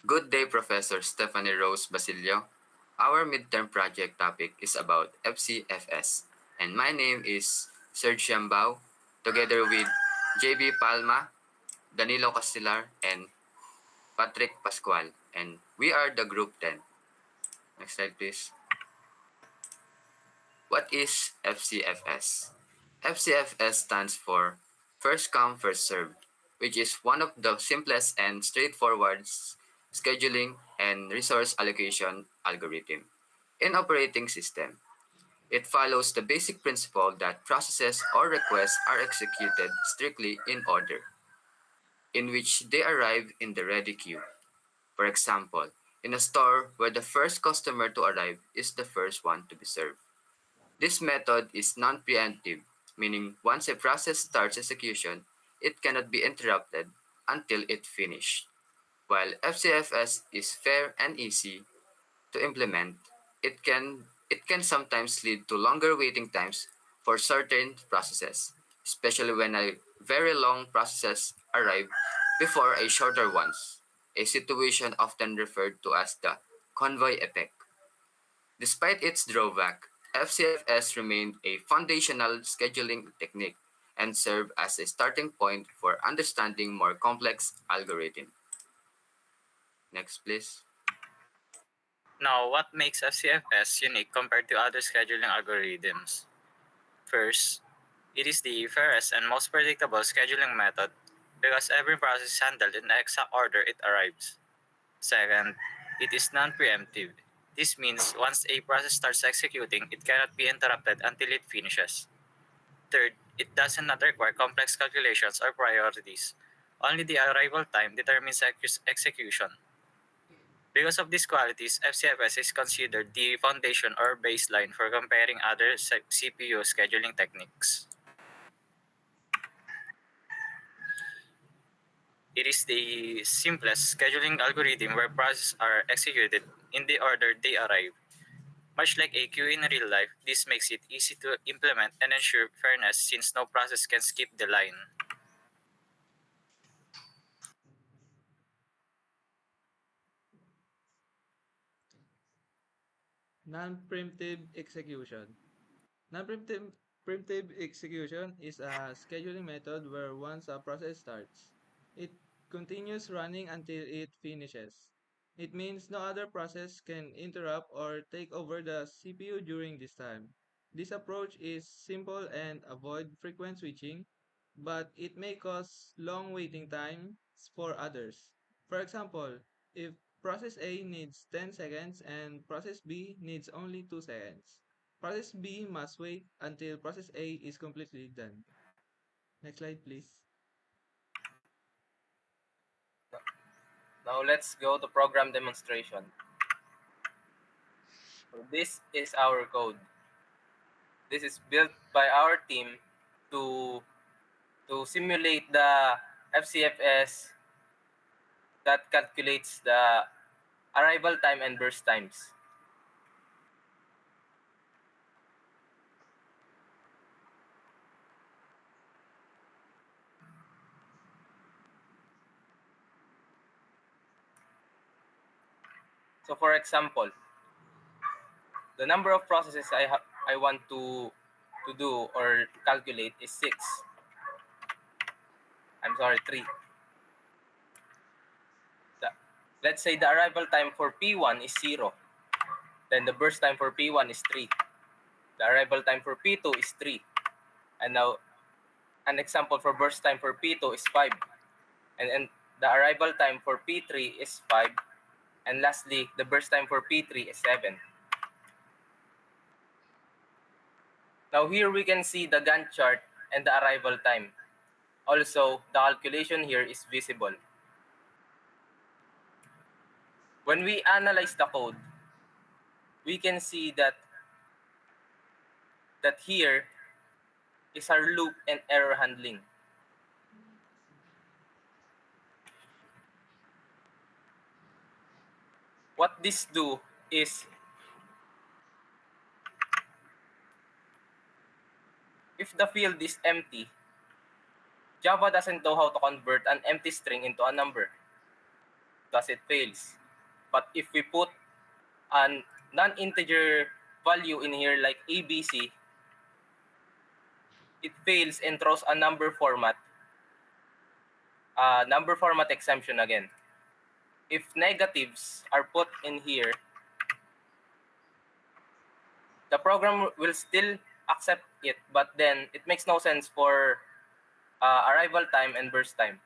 Good day, Professor Stephanie Rose Basilio. Our midterm project topic is about FCFS, and my name is Serge Yambao, together with JB Palma, Danilo Castellar, and Patrick Pascual, and we are the Group 10. Next slide, please. What is FCFS? FCFS stands for First Come, First Served, which is one of the simplest and straightforward scheduling and resource allocation algorithm in operating system. It follows the basic principle that processes or requests are executed strictly in order, in which they arrive in the ready queue. For example, in a store where the first customer to arrive is the first one to be served. This method is non-preemptive, meaning once a process starts execution, it cannot be interrupted until it finished. While FCFS is fair and easy to implement, it can sometimes lead to longer waiting times for certain processes, especially when a very long processes arrive before a shorter ones, a situation often referred to as the convoy effect. Despite its drawback, FCFS remained a foundational scheduling technique and served as a starting point for understanding more complex algorithms. Next, please. Now, what makes FCFS unique compared to other scheduling algorithms? First, it is the fairest and most predictable scheduling method because every process is handled in the exact order it arrives. Second, it is non-preemptive. This means once a process starts executing, it cannot be interrupted until it finishes. Third, it does not require complex calculations or priorities. Only the arrival time determines execution. Because of these qualities, FCFS is considered the foundation or baseline for comparing other CPU scheduling techniques. It is the simplest scheduling algorithm where processes are executed in the order they arrive. Much like a queue in real life, this makes it easy to implement and ensure fairness since no process can skip the line. Non-preemptive execution. Non-preemptive execution is a scheduling method where once a process starts, it continues running until it finishes. It means no other process can interrupt or take over the CPU during this time. This approach is simple and avoid frequent switching, but it may cause long waiting times for others. For example, if process A needs 10 seconds and process B needs only 2 seconds, process B must wait until process A is completely done. Next slide, please. Now let's go to program demonstration. So this is our code. This is built by our team to simulate the FCFS that calculates the arrival time and burst times. So for example, the number of processes I want to do or calculate is 6. I'm sorry, 3. The, let's say the arrival time for P1 is 0. Then the burst time for P1 is 3. The arrival time for P2 is 3. And now an example for burst time for P2 is 5. And the arrival time for P3 is 5. And lastly, the burst time for P3 is 7. Now here we can see the Gantt chart and the arrival time. Also, the calculation here is visible. When we analyze the code, we can see that here is our loop and error handling. What this do is, if the field is empty, Java doesn't know how to convert an empty string into a number. thus it fails. But if we put a non-integer value in here like ABC, it fails and throws a number format exemption again. If negatives are put in here, the program will still accept it, but then it makes no sense for arrival time and burst time.